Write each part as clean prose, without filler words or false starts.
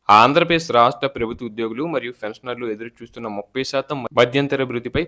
ఆంధ్రప్రదేశ్ రాష్ట్ర ప్రభుత్వ ఉద్యోగులు మరియు పెన్షనర్లు ఎదురు చూస్తున్న 30% మధ్యంతర భృతిపై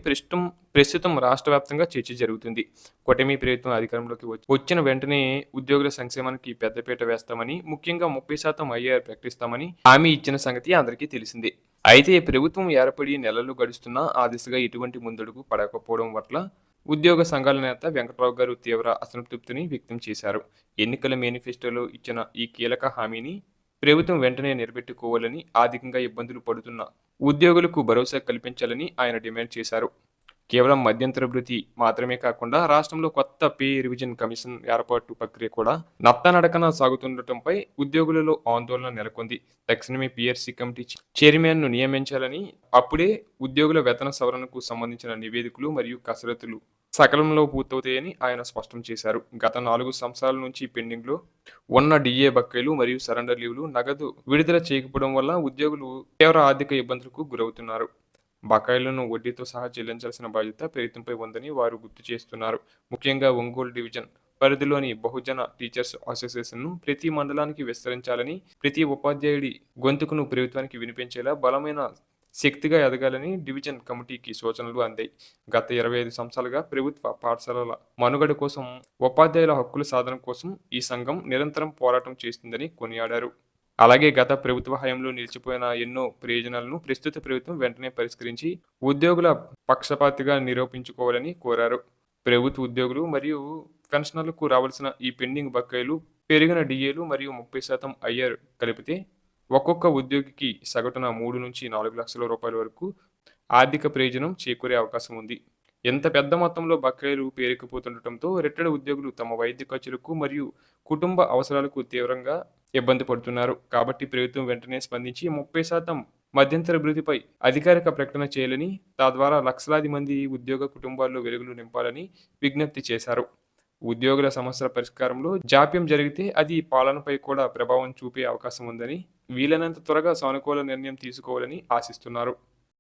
ప్రస్తుతం రాష్ట్ర వ్యాప్తంగా చర్చ జరుగుతుంది. కూటమి ప్రభుత్వం అధికారంలోకి వచ్చిన వెంటనే ఉద్యోగుల సంక్షేమానికి పెద్దపీట వేస్తామని, ముఖ్యంగా 30% ఐఆర్ ప్రకటిస్తామని హామీ ఇచ్చిన సంగతి అందరికీ తెలిసిందే. అయితే ప్రభుత్వం ఏర్పడి నెలలు గడుస్తున్నా ఆ దిశగా ఎటువంటి ముందడుగు పడకపోవడం పట్ల ఉద్యోగ సంఘాల నేత వెంకట్రావు గారు తీవ్ర అసంతృప్తిని వ్యక్తం చేశారు. ఎన్నికల మేనిఫెస్టోలో ఇచ్చిన ఈ కీలక హామీని ప్రభుత్వం వెంటనే నిలబెట్టుకోవాలని, ఆర్థికంగా ఇబ్బందులు పడుతున్న ఉద్యోగులకు భరోసా కల్పించాలని ఆయన డిమాండ్ చేశారు. కేవలం మధ్యంతర భృతి మాత్రమే కాకుండా రాష్ట్రంలో కొత్త పే రివిజన్ కమిషన్ ఏర్పాటు ప్రక్రియ కూడా నత్తనడకన సాగుతుండటంపై ఉద్యోగులలో ఆందోళన నెలకొంది. తక్షణమే పిఆర్సీ కమిటీ చైర్మన్ను నియమించాలని, అప్పుడే ఉద్యోగుల వేతన సవరణకు సంబంధించిన నివేదికలు మరియు కసరత్తులు సకాలంలో పూర్తవుతాయని ఆయన స్పష్టం చేశారు. గత 4 సంవత్సరాల నుంచి పెండింగ్లో ఉన్న డిఏ బకాయిలు మరియు సరెండర్ లీవ్లు నగదు విడుదల చేయకపోవడం వల్ల ఉద్యోగులు తీవ్ర ఆర్థిక ఇబ్బందులకు గురవుతున్నారు. బకాయిలను వడ్డీతో సహా చెల్లించాల్సిన బాధ్యత ప్రభుత్వంపై ఉందని వారు గుర్తు చేస్తున్నారు. ముఖ్యంగా ఒంగోలు డివిజన్ పరిధిలోని బహుజన టీచర్స్ అసోసియేషన్ను ప్రతి మండలానికి విస్తరించాలని, ప్రతి ఉపాధ్యాయుడి గొంతుకును ప్రభుత్వానికి వినిపించేలా బలమైన శక్తిగా ఎదగాలని డివిజన్ కమిటీకి సూచనలు అందాయి. గత 25 సంవత్సరాలుగా ప్రభుత్వ పాఠశాలల మనుగడ కోసం, ఉపాధ్యాయుల హక్కుల సాధన కోసం ఈ సంఘం నిరంతరం పోరాటం చేస్తుందని కొనియాడారు. అలాగే గత ప్రభుత్వ హయాంలో నిలిచిపోయిన ఎన్నో ప్రయోజనాలను ప్రస్తుత ప్రభుత్వం వెంటనే పరిష్కరించి ఉద్యోగుల పక్షపాతిగా నిరూపించుకోవాలని కోరారు. ప్రభుత్వ ఉద్యోగులు మరియు పెన్షనర్లకు రావాల్సిన ఈ పెండింగ్ బకాయిలు, పెరిగిన డిఏలు మరియు 30% ఐఆర్ కలిపితే ఒక్కొక్క ఉద్యోగికి సగటున 3 నుంచి 4 లక్షల రూపాయల వరకు ఆర్థిక ప్రయోజనం చేకూరే అవకాశం ఉంది. ఎంత పెద్ద మొత్తంలో బకాయిలు పేరుకుపోతుండటంతో రిటైర్డ్ ఉద్యోగులు తమ వైద్య ఖర్చులకు మరియు కుటుంబ అవసరాలకు తీవ్రంగా ఇబ్బంది పడుతున్నారు. కాబట్టి ప్రభుత్వం వెంటనే స్పందించి 30% మధ్యంతర భృతిపై అధికారిక ప్రకటన చేయాలని, తద్వారా లక్షలాది మంది ఉద్యోగ కుటుంబాల్లో వెలుగులు నింపాలని విజ్ఞప్తి చేశారు. ఉద్యోగుల సమస్యల పరిష్కారంలో జాప్యం జరిగితే అది పాలనపై కూడా ప్రభావం చూపే అవకాశం ఉందని, వీలైనంత త్వరగా సానుకూల నిర్ణయం తీసుకోవాలని ఆశిస్తున్నారు.